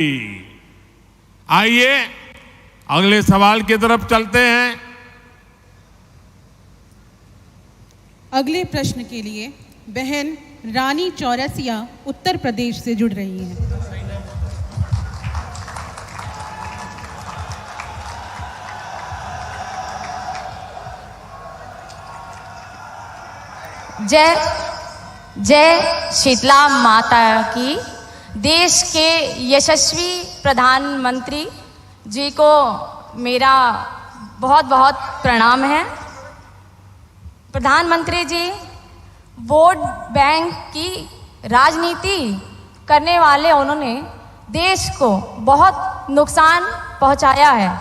आइए अगले सवाल की तरफ चलते हैं। अगले प्रश्न के लिए बहन रानी चौरसिया उत्तर प्रदेश से जुड़ रही हैं। जय जय शीतला माता की। देश के यशस्वी प्रधानमंत्री जी को मेरा बहुत बहुत प्रणाम है। प्रधानमंत्री जी वोट बैंक की राजनीति करने वाले उन्होंने देश को बहुत नुकसान पहुंचाया है।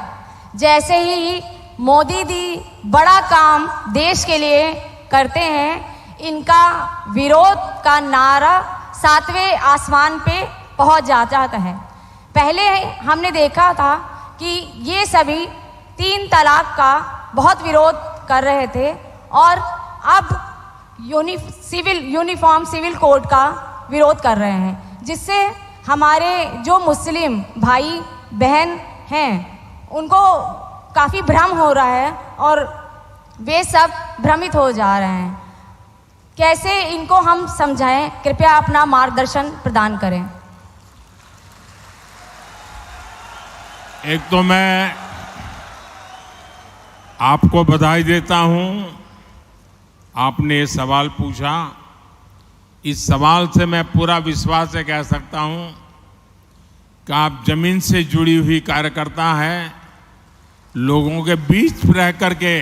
जैसे ही मोदी जी बड़ा काम देश के लिए करते हैं, इनका विरोध का नारा 7वें आसमान पे पहुंच जाता है। पहले हमने देखा था कि ये सभी 3 तलाक का बहुत विरोध कर रहे थे और अब यूनिफॉर्म सिविल कोड का विरोध कर रहे हैं, जिससे हमारे जो मुस्लिम भाई बहन हैं उनको काफ़ी भ्रम हो रहा है और वे सब भ्रमित हो जा रहे हैं। कैसे इनको हम समझाएं? कृपया अपना मार्गदर्शन प्रदान करें। एक तो मैं आपको बधाई देता हूं, आपने ये सवाल पूछा। इस सवाल से मैं पूरा विश्वास से कह सकता हूं कि आप जमीन से जुड़ी हुई कार्यकर्ता हैं, लोगों के बीच रह करके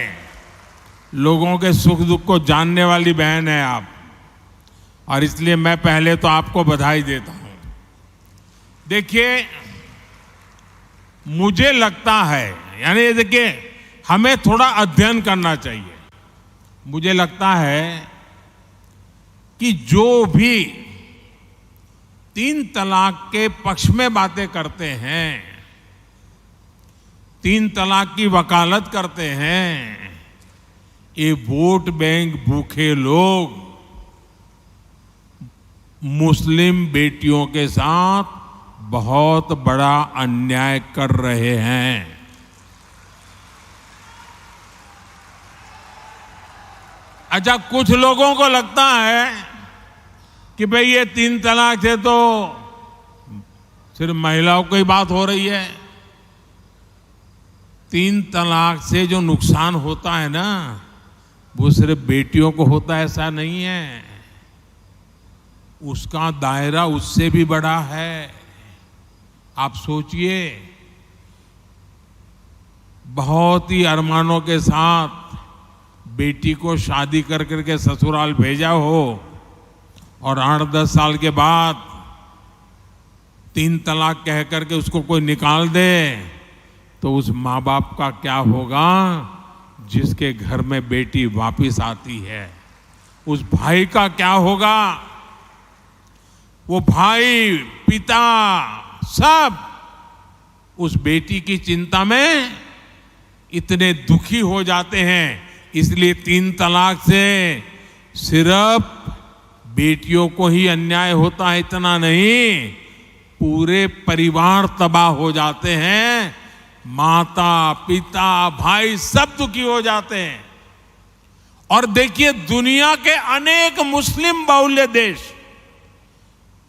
लोगों के सुख दुख को जानने वाली बहन है आप, और इसलिए मैं पहले तो आपको बधाई देता हूं। देखिए, मुझे लगता है, यानी देखिए, हमें थोड़ा अध्ययन करना चाहिए। मुझे लगता है कि जो भी 3 तलाक के पक्ष में बातें करते हैं, 3 तलाक की वकालत करते हैं, ये वोट बैंक भूखे लोग मुस्लिम बेटियों के साथ बहुत बड़ा अन्याय कर रहे हैं। अच्छा, कुछ लोगों को लगता है कि भाई ये 3 तलाक से तो सिर्फ महिलाओं की बात हो रही है। 3 तलाक से जो नुकसान होता है ना, वो सिर्फ बेटियों को होता है ऐसा नहीं है, उसका दायरा उससे भी बड़ा है। आप सोचिए, बहुत ही अरमानों के साथ बेटी को शादी कर करके ससुराल भेजा हो और 8-10 साल के बाद 3 तलाक कह करके उसको कोई निकाल दे, तो उस माँ बाप का क्या होगा जिसके घर में बेटी वापस आती है? उस भाई का क्या होगा? वो भाई, पिता, सब उस बेटी की चिंता में इतने दुखी हो जाते हैं। इसलिए 3 तलाक से सिर्फ बेटियों को ही अन्याय होता है इतना नहीं, पूरे परिवार तबाह हो जाते हैं, माता पिता भाई सब दुखी हो जाते हैं। और देखिए, दुनिया के अनेक मुस्लिम बहुल्य देश,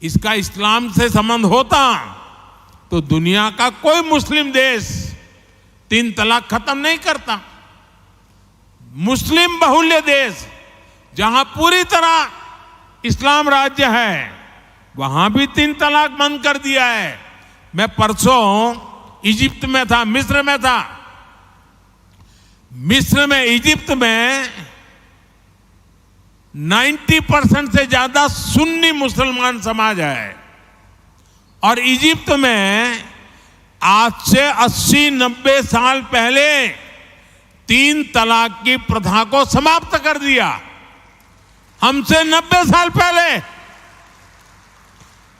इसका इस्लाम से संबंध होता तो दुनिया का कोई मुस्लिम देश 3 तलाक खत्म नहीं करता। मुस्लिम बहुल्य देश जहां पूरी तरह इस्लाम राज्य है, वहां भी 3 तलाक बंद कर दिया है। मैं परसों इजिप्ट में था, मिस्र में था। मिस्र में, इजिप्ट में 90% से ज्यादा सुन्नी मुसलमान समाज है, और इजिप्ट में आज से 80-90 साल पहले 3 तलाक की प्रथा को समाप्त कर दिया। हमसे 90 साल पहले।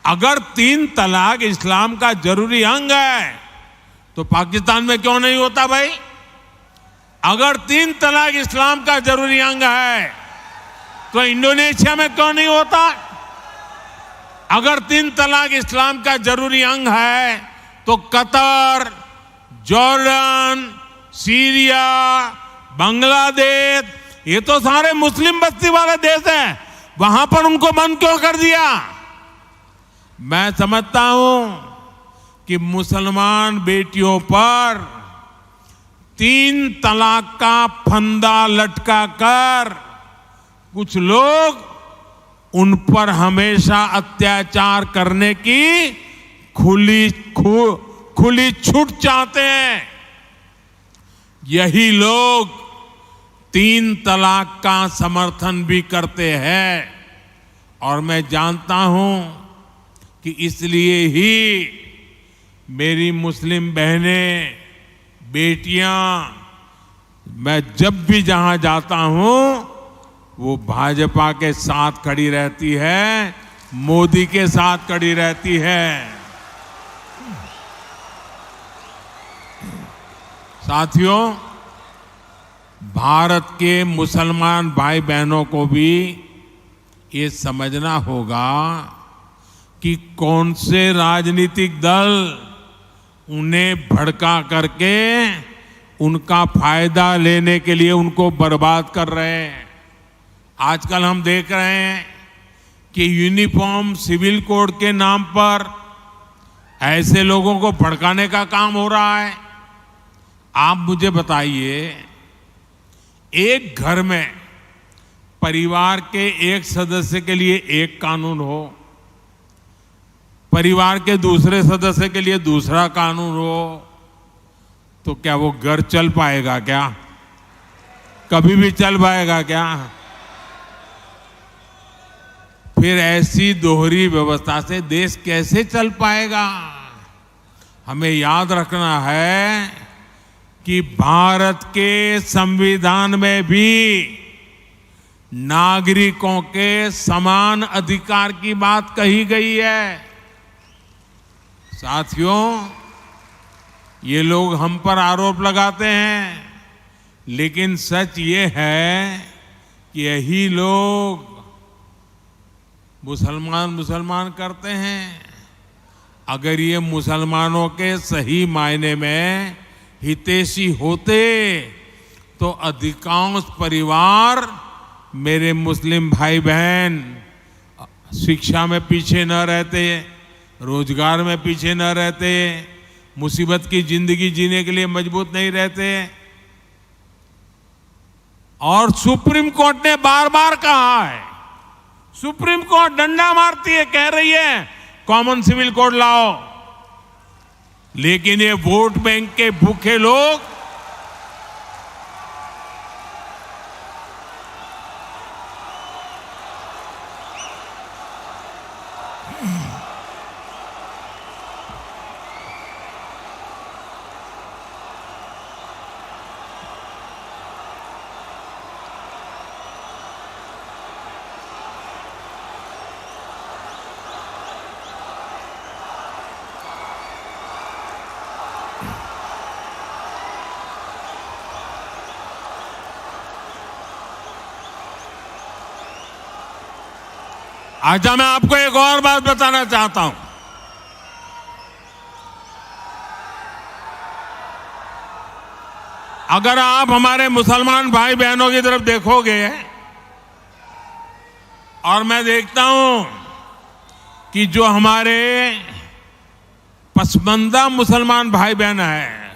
अगर 3 तलाक इस्लाम का जरूरी अंग है तो पाकिस्तान में क्यों नहीं होता भाई? अगर 3 तलाक इस्लाम का जरूरी अंग है तो इंडोनेशिया में क्यों नहीं होता? अगर 3 तलाक इस्लाम का जरूरी अंग है तो कतर, जॉर्डन, सीरिया, बांग्लादेश, ये तो सारे मुस्लिम बस्ती वाले देश हैं, वहां पर उनको बंद क्यों कर दिया? मैं समझता हूं कि मुसलमान बेटियों पर 3 तलाक का फंदा लटका कर कुछ लोग उन पर हमेशा अत्याचार करने की खुली छूट चाहते हैं। यही लोग 3 तलाक का समर्थन भी करते हैं और मैं जानता हूं कि इसलिए ही मेरी मुस्लिम बहनें, बेटियां, मैं जब भी जहां जाता हूं वो भाजपा के साथ खड़ी रहती है, मोदी के साथ खड़ी रहती है। साथियों, भारत के मुसलमान भाई बहनों को भी ये समझना होगा कि कौन से राजनीतिक दल उन्हें भड़का करके उनका फायदा लेने के लिए उनको बर्बाद कर रहे हैं। आजकल हम देख रहे हैं कि यूनिफॉर्म सिविल कोड के नाम पर ऐसे लोगों को भड़काने का काम हो रहा है। आप मुझे बताइए, एक घर में परिवार के एक सदस्य के लिए एक कानून हो, परिवार के दूसरे सदस्य के लिए दूसरा कानून हो, तो क्या वो घर चल पाएगा क्या? कभी भी चल पाएगा क्या? फिर ऐसी दोहरी व्यवस्था से देश कैसे चल पाएगा? हमें याद रखना है कि भारत के संविधान में भी नागरिकों के समान अधिकार की बात कही गई है। साथियों, ये लोग हम पर आरोप लगाते हैं, लेकिन सच ये है कि यही लोग मुसलमान करते हैं। अगर ये मुसलमानों के सही मायने में हितैषी होते तो अधिकांश परिवार, मेरे मुस्लिम भाई बहन, शिक्षा में पीछे न रहते, रोजगार में पीछे न रहते, मुसीबत की जिंदगी जीने के लिए मजबूत नहीं रहते। और सुप्रीम कोर्ट ने बार बार कहा है, सुप्रीम कोर्ट डंडा मारती है, कह रही है कॉमन सिविल कोड लाओ, लेकिन ये वोट बैंक के भूखे लोग अच्छा, मैं आपको एक और बात बताना चाहता हूं। अगर आप हमारे मुसलमान भाई बहनों की तरफ देखोगे और मैं देखता हूं कि जो हमारे पसमानदा मुसलमान भाई बहन हैं,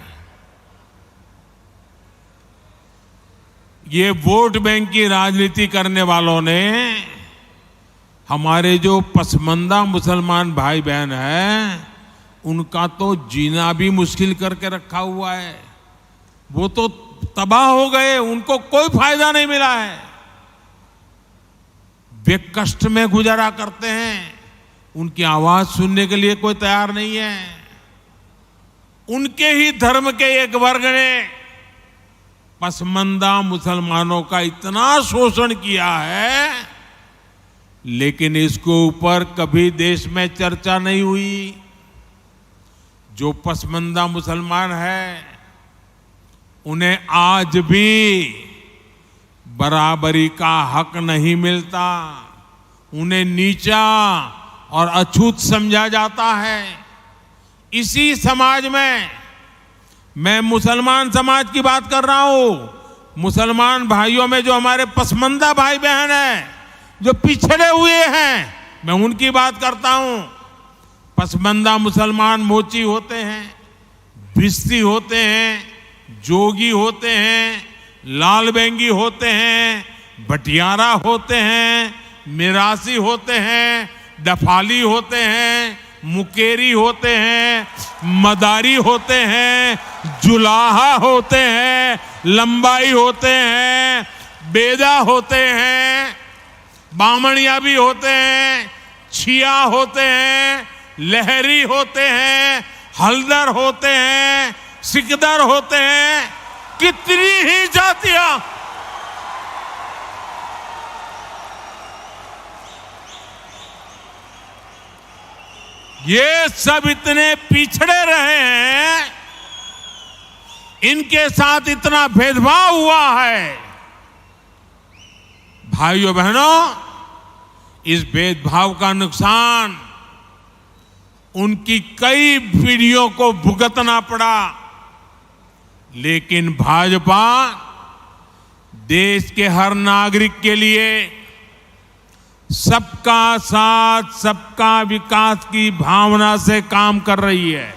ये वोट बैंक की राजनीति करने वालों ने हमारे जो पसमानदा मुसलमान भाई बहन हैं, उनका तो जीना भी मुश्किल करके रखा हुआ है। वो तो तबाह हो गए, उनको कोई फायदा नहीं मिला है। वे कष्ट में गुजारा करते हैं, उनकी आवाज सुनने के लिए कोई तैयार नहीं है। उनके ही धर्म के एक वर्ग ने पसमानदा मुसलमानों का इतना शोषण किया है, लेकिन इसके ऊपर कभी देश में चर्चा नहीं हुई। जो पसमानदा मुसलमान है, उन्हें आज भी बराबरी का हक नहीं मिलता। उन्हें नीचा और अछूत समझा जाता है। इसी समाज में मैं मुसलमान समाज की बात कर रहा हूं। मुसलमान भाइयों में जो हमारे पसमंदा भाई बहन हैं, जो पिछड़े हुए हैं, मैं उनकी बात करता हूं। पसमंदा मुसलमान मोची होते हैं, भिस्ती होते हैं, जोगी होते हैं, लाल बेंगी होते हैं, भटियारा होते हैं, मिरासी होते हैं, डफाली होते हैं, मुकेरी होते हैं, मदारी होते हैं, जुलाहा होते हैं, लंबाई होते हैं, बेदा होते हैं, बामणिया भी होते हैं, छिया होते हैं, लहरी होते हैं, हल्दर होते हैं, सिकदर होते हैं, कितनी ही जातियां। ये सब इतने पिछड़े रहे हैं, इनके साथ इतना भेदभाव हुआ है। भाइयों बहनों, इस भेदभाव का नुकसान उनकी कई पीढ़ियों को भुगतना पड़ा। लेकिन भाजपा देश के हर नागरिक के लिए सबका साथ, सबका विकास की भावना से काम कर रही है।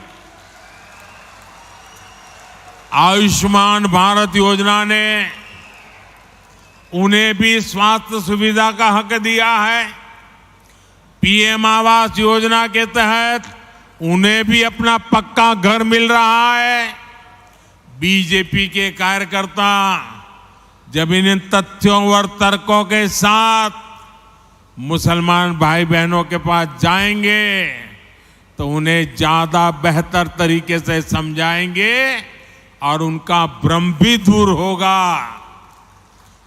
आयुष्मान भारत योजना ने उन्हें भी स्वास्थ्य सुविधा का हक दिया है। पीएम आवास योजना के तहत उन्हें भी अपना पक्का घर मिल रहा है। बीजेपी के कार्यकर्ता जब इन तथ्यों और तर्कों के साथ मुसलमान भाई बहनों के पास जाएंगे तो उन्हें ज्यादा बेहतर तरीके से समझाएंगे और उनका भ्रम भी दूर होगा।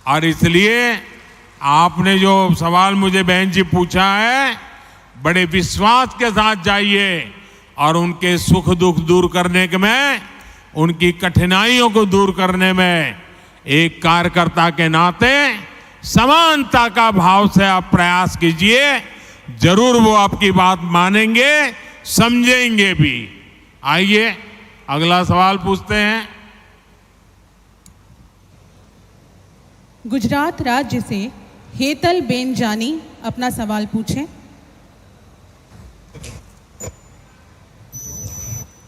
और इसलिए आपने जो सवाल मुझे बहन जी पूछा है, बड़े विश्वास के साथ जाइए और उनके सुख दुख दूर करने में, उनकी कठिनाइयों को दूर करने में एक कार्यकर्ता के नाते समानता का भाव से आप प्रयास कीजिए। जरूर वो आपकी बात मानेंगे, समझेंगे भी। आइए अगला सवाल पूछते हैं। गुजरात राज्य से हेतल बेन जानी अपना सवाल पूछें।